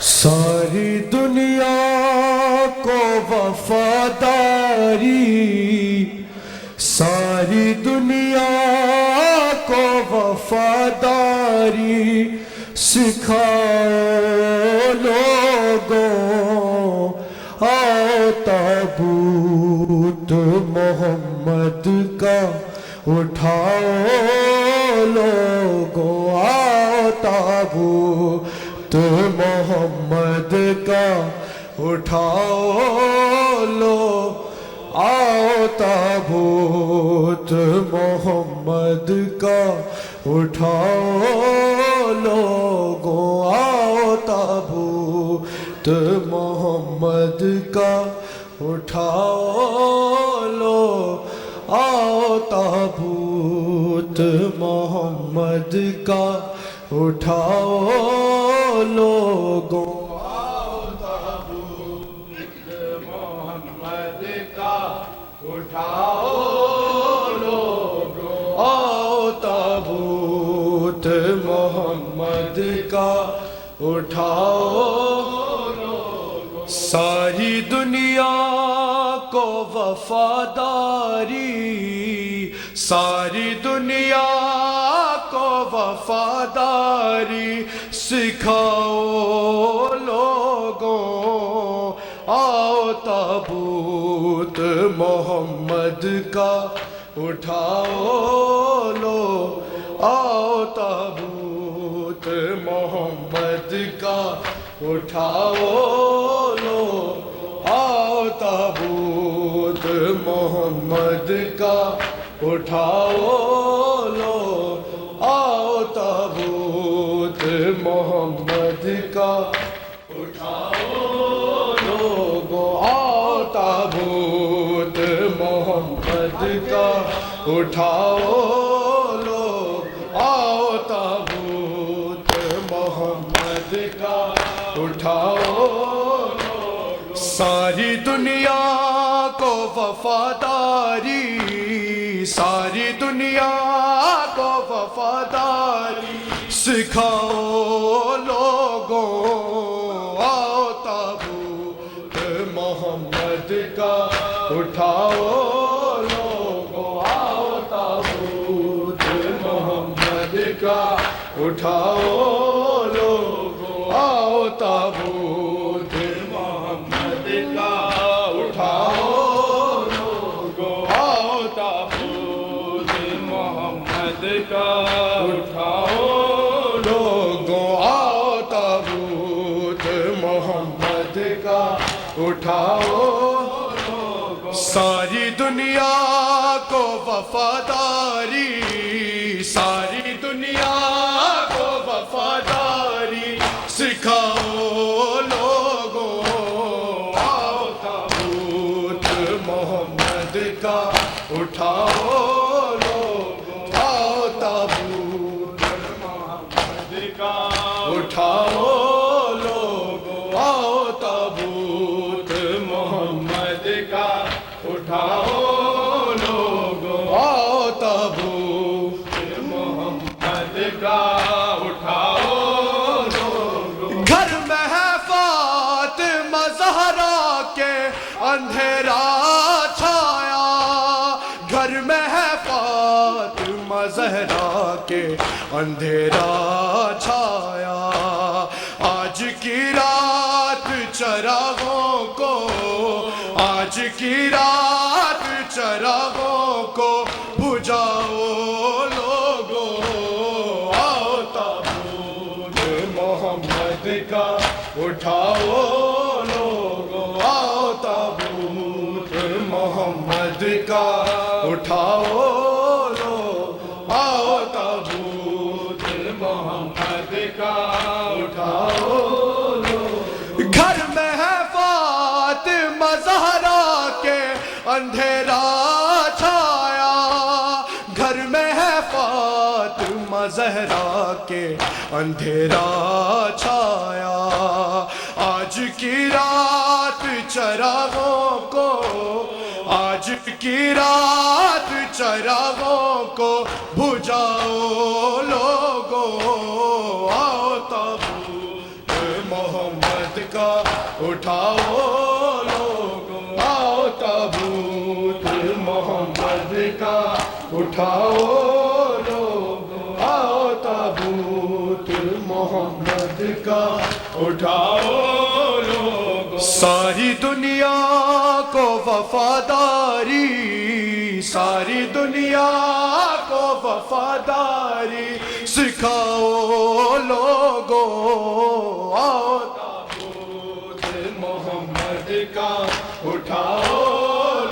ساری دنیا کو وفاداری، ساری دنیا کو وفاداری سکھاؤ لوگوں، آؤ تابوت محمد کا اٹھاؤ لوگوں، آؤ تابوت محمد کا اٹھاؤ لو، آؤ تابوت محمد کا اٹھاؤ لوگوں، آؤ تابوت محمد کا اٹھاؤ لو، آؤ تابوت محمد کا اٹھاؤ لوگوں، آؤ تابوت محمد کا اٹھاؤ لوگوں، آؤ تابوت محمد کا اٹھاؤ لوگوں، ساری دنیا کو وفاداری، ساری دنیا کو وفاداری سکھاؤ لوگوں، آؤ تابوت محمد کا اٹھاؤ لو، آؤ تابوت محمد کا اٹھاؤ لو، آؤ تابوت محمد کا اٹھاؤ لو، آؤ تابوت محمد کا اٹھاؤ لوگوں، آؤ تابوت محمد کا اٹھاؤ لو، آؤ تابوت محمد کا اٹھاؤ لو، ساری دنیا کو وفاداری، ساری دنیا کو وفاداری سکھاؤ لوگوں، آؤ تابوت محمد کا اٹھاؤ لوگوں، آؤ تابوت محمد کا اٹھاؤ لوگوں، آؤ تابوت محمد کا اٹھاؤ لوگوں، آؤ تابوت محمد کا اٹھاؤ لوگوں، آؤ تابوت محمد کا اٹھاؤ لوگوں، ساری دنیا کو وفاداری، ساری دنیا کو وفاداری سکھاؤ لوگوں، آؤ تابوت محمد کا اٹھاؤ لوگوں، آؤ تابوت محمد کا اٹھاؤ لوگوں، آؤ تابوت محمد کا اٹھاؤ لوگوں، آؤ تابوت محمد کا اٹھاؤ لوگوں، گھر میں ہے فاطمہ زہرا کے اندھیرا چھایا، گھر میں ہے فاطمہ زہرا کے اندھیرا چھایا، آج کی رات چراغوں کو، آج کی رات چراغوں کو بجھاؤ لوگوں، آؤ تابوت محمد کا اٹھاؤ لوگوں، آؤ تابوت محمد کا اٹھاؤ لوگوں، آؤ تابوت محمد کا اٹھاؤ لوگوں، گھر میں ہے فاطمہ زہرا کے اندھیرا چھایا، گھر میں ہے فاطمہ زہرا کے اندھیرا چھایا، آج کی رات چراغوں کو، آج کی رات چراغوں کو بجھاؤ لوگوں، آؤ تابوت محمد اٹھاؤ لوگو آؤ تابوت محمد کا اٹھاؤ لوگو. ساری دنیا کو وفاداری، ساری دنیا کو وفاداری سکھاؤ لوگو آؤ تابوت محمد کا اٹھاؤ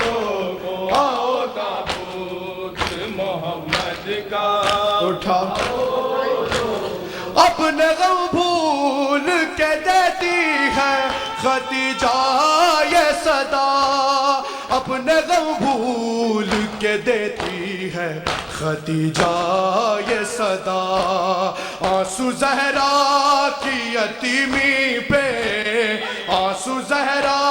لوگو آؤ تابوت محمد کا اٹھاؤ. اپنے غم بھول کے دیتی ہے ختیجہ یہ صدا، اپنے غم بھول کے دیتی ہے ختیجہ یہ صدا. آنسو زہرا کی یتیمی پہ، آنسو زہرا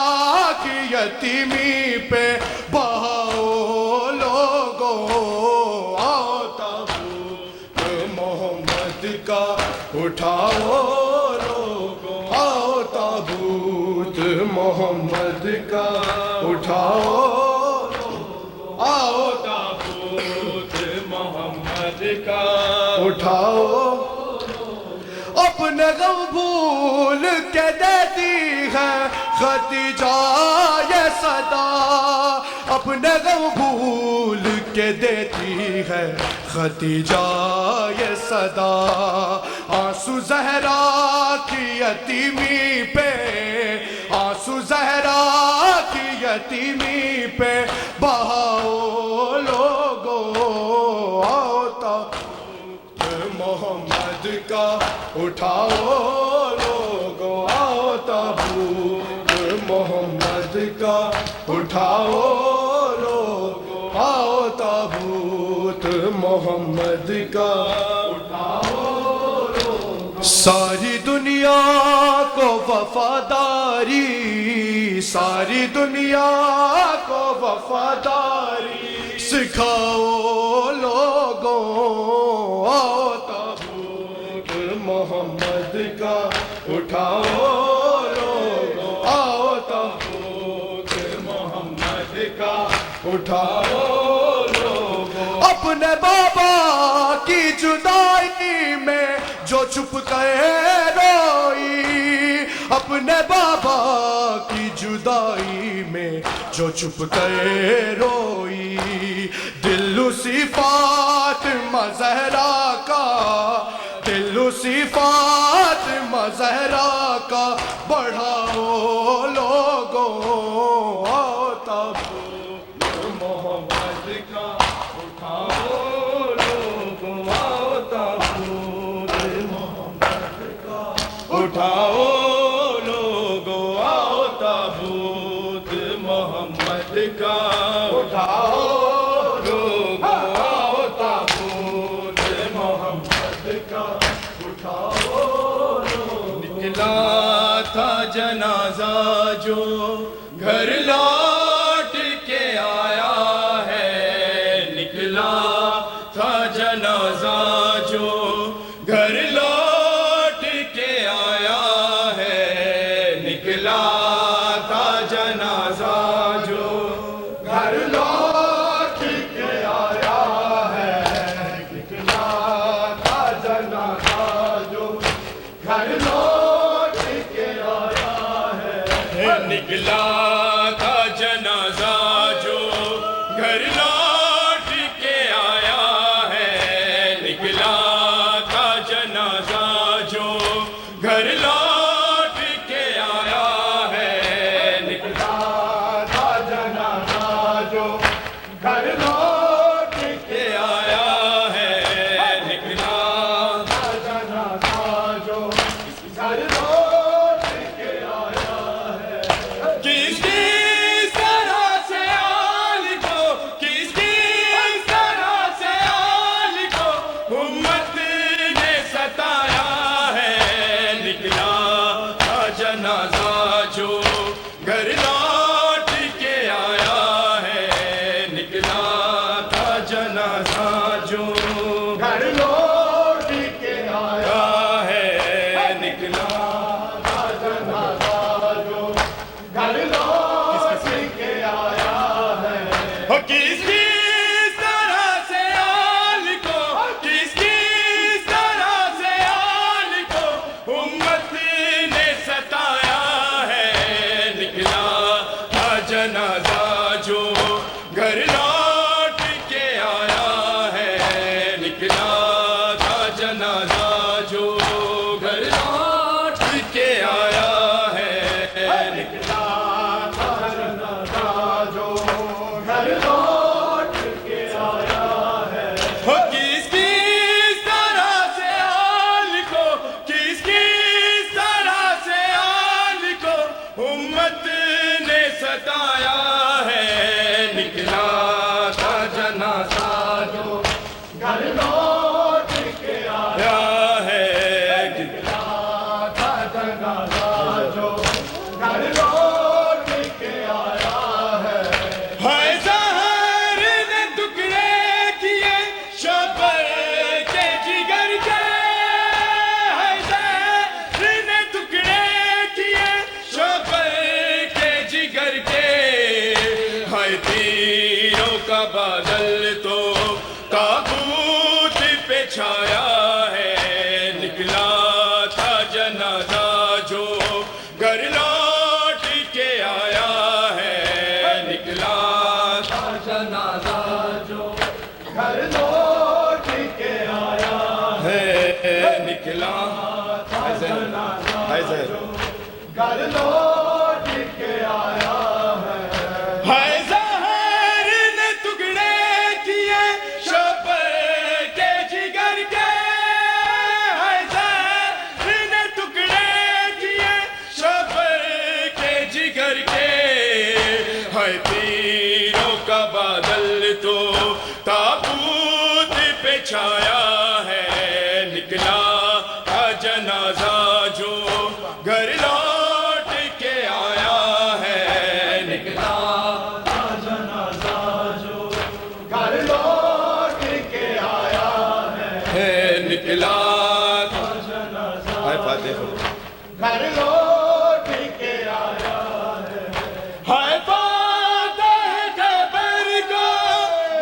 کی یتیمی پہ بہاؤ لوگو آؤ تابوت محمد کا اٹھاؤ لوگو آؤ تابوت محمد کا اٹھاؤ آؤ تابوت محمد کا اٹھاؤ. اپنے غم بھول کے دیتی ہے ختیجہ یہ صدا، اپنے غم بھول کے دیتی ہے ختیجہ یہ صدا. آنسو زہرا کی یتیمی پہ، آنسو زہرا کی یتیمی پہ بہاؤ لوگو آؤ تابوت محمد کا اٹھاؤ لوگو آؤ تابوت محمد کا اٹھاؤ لوگو آؤ تابوت محمد کا اٹھاؤ. ساری دنیا کو وفاداری، ساری دنیا کو وفاداری سکھاؤ لوگو آؤ تابوت محمد کا اٹھاؤ لوگو آؤ تابوت محمد کا اٹھاؤ لوگو. اپنے بابا کی جدائی میں جو چھپ کے روئی، اپنے بابا کی جدائی میں جو چھپ کے روئی، دل اسی فاطمہ زہرا کا، دل اسی فاطمہ زہرا کا بڑھاؤ لوگو آؤ تابوت محمد کا اٹھاؤ لوگو آؤ تابوت محمد کا اٹھاؤ لوگو آؤ تابوت محمد کا اٹھاؤ لوگو آؤ تابوت محمد کا اٹھاؤ. نکلا تھا جنازہ جو گھر لوٹ کے آیا ہے، نکلا تھا جنازہ جو گھر لوٹ کے آیا ہے، نکلا تھا جنازہ جو گھر لوٹ کے آیا ہے، نکلا تھا جنازہ جو گھر لوٹ کے آیا ہے، نکلا تھا جنازہ جو گھر لوٹ کے آیا ہے، نکلا تھا جنازہ جو گھر لوٹ کے آیا ہے، نکلا تھا جنازہ جو گھر لوٹ کے آیا ہے، نکلا تھا جنازہ جو گھر لوٹ کے آیا ہے. کس کس طرح سے آل کو، کس کس طرح سے آل کو امت نے ستایا ہے، نکلا تھا جنازہ جو گھر لوٹ کے آیا ہے، نکلا تھا جنازہ جو گھر لوٹ کے آیا ہے، نکلا تھا جنازہ جو گھر لوٹ کے آیا ہے. کس کس طرح نکلا گھر لوٹ کے آیا ہے ہائے زہر نے ٹکڑے کیے شوپر کے جگر کے ہائے زہر نے ٹکڑے کیے شوپر کے جگر کے ہائے تیروں کا بادل تو تابوت پہ چھایا ہے نکلا تھا جنازہ جو گھر لوٹ کے آیا ہے نکلا جنازہ جو گھر لوٹ کے آیا ہے نکلا جنازہ ہائے فاتح گھر لوٹ کے آیا ہے ہائے فاتح خیبر کو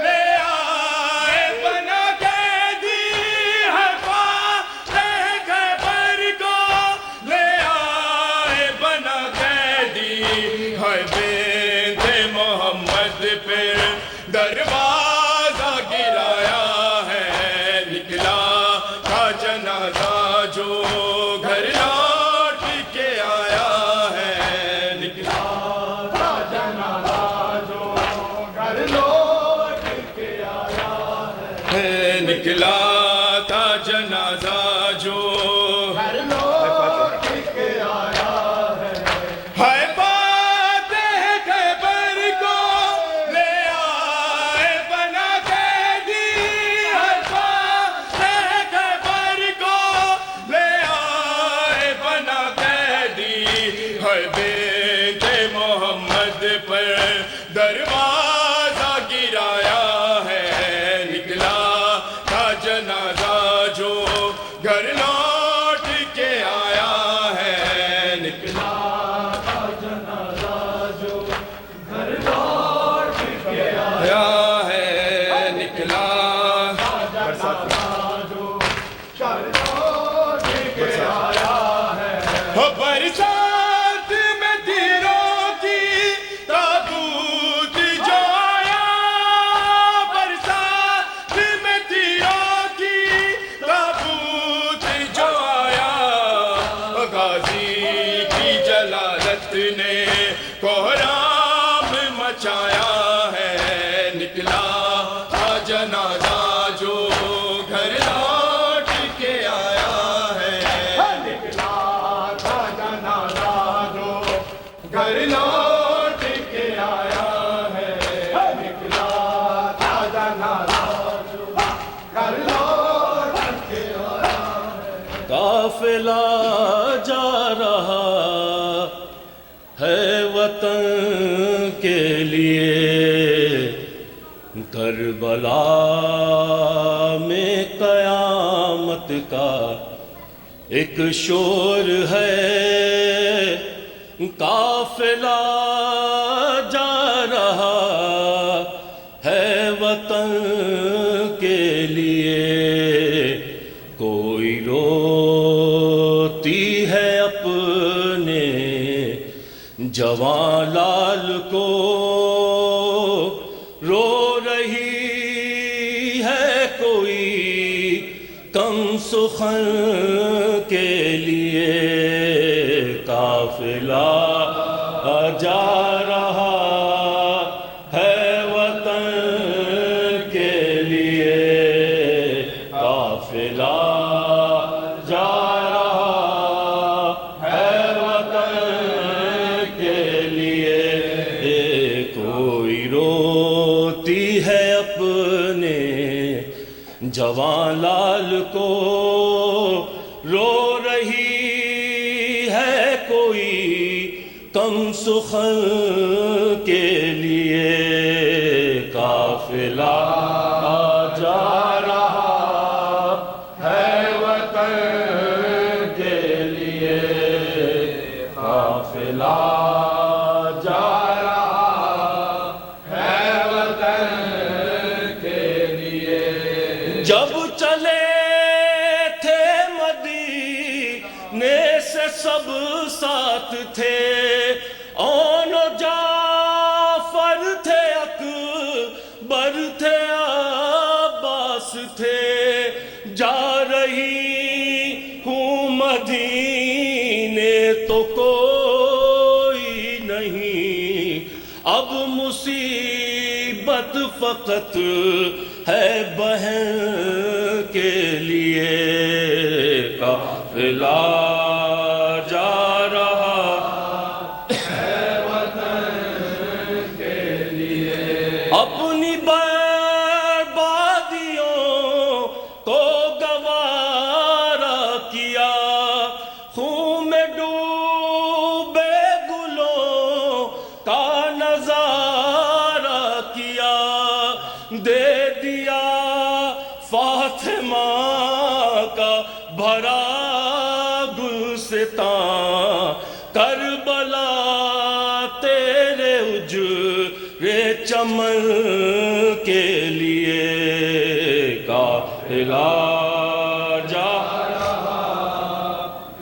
لے آئے بنا قیدی ہائے فاتح خیبر کو لے آئے بنا قیدی ہائے بنت محمد پہ دروازہ گرایا ہے نکلا تھا جنازہ جو گھر لوٹ کے آیا ہے نکلا جنازہ جو گھر لوٹ کے آیا ہے نکلا تھا جنازہ جو گھر لوٹ کے آیا ہے ہائے فاتح خیبر کو لے آئے بنا قیدی ہائے فاتح خیبر کو لے آئے بنا قیدی ہائے بنت محمد پر دروازہ گرایا ہے نکلا تھا جنازہ جو گھر لوٹ کے آیا ہے نکلا جنازہ جو گھر لوٹ کے آیا ہے نکلا جنازہ جو گھر لوٹ کے آیا ہے برسات میں تیروں کی تابوت جو آیا برسات میں تیروں کی تابوت جو آیا غازی کی جلالت نے کوہرام مچایا ہے نکلا تھا جنازہ جو گھر لوٹ کے آیا ہے نکلا تھا جنازہ جو گھر لوٹ کے آیا ہے نکلا تھا جنازہ جو گھر لوٹ کے آیا ہے قافلہ جا رہا ہے وطن کے لیے کربلا میں قیامت کا ایک شور ہے قافلہ جا رہا ہے وطن کے لیے کوئی روتی ہے اپنے جوان لال کو رو رہی ہے کوئی کم سخن کے لیے قافلہ جا رہا ہے وطن کے لیے قافلہ جا رہا ہے وطن کے لیے کوئی روتی ہے اپنے جوان لال کو رو رہی ہے کوئی کم سخن کے لیے قافلہ جا رہا ہے وطن کے لیے قافلہ جا رہا ہے وطن کے لیے جب چلے تھے مدینے سے سب ساتھ تھے اون و جعفر تھے اکبر تھے عباس تھے جا رہی فقط ہے بہن کے لیے قافلہ جا رہا ہے وطن کے لیے اپنی بربادیوں کو گوارا کیا خون میں ڈوبے گلوں کا نظارہ کیا دے دیا فاطمہ کا بھرا گلستان کربلا تیرے اجرے چمن کے لیے قافلہ جا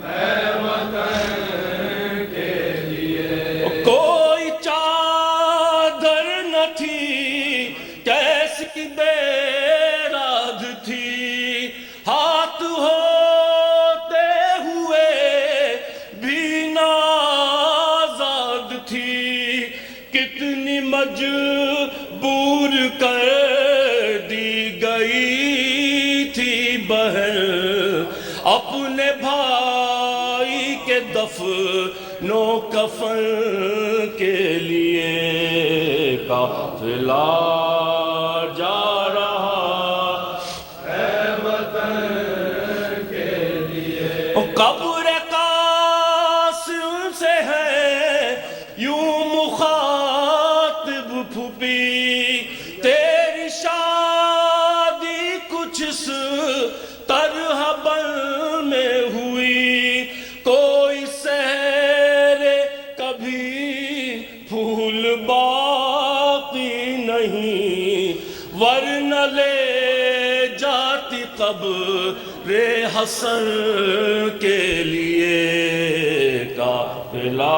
ہے وطن کے لیے کوئی چادر نہ تھی کیسی بے راد تھی ہاتھ ہوتے ہوئے بھی نازاد تھی کتنی مجبور کر دی گئی تھی بہن اپنے بھائی کے دفن و کفن کے لیے قافلہ جا رہا ہے وطن کے لیے قبر قاسم سے ہے یوں مخاطب پھوپھی تیری شادی کچھ اس طرح بن میں ہوئی کوئی سحر کبھی پھول باقی نہیں ورنہ لے جاتی قبر حسن کے لیے قافلہ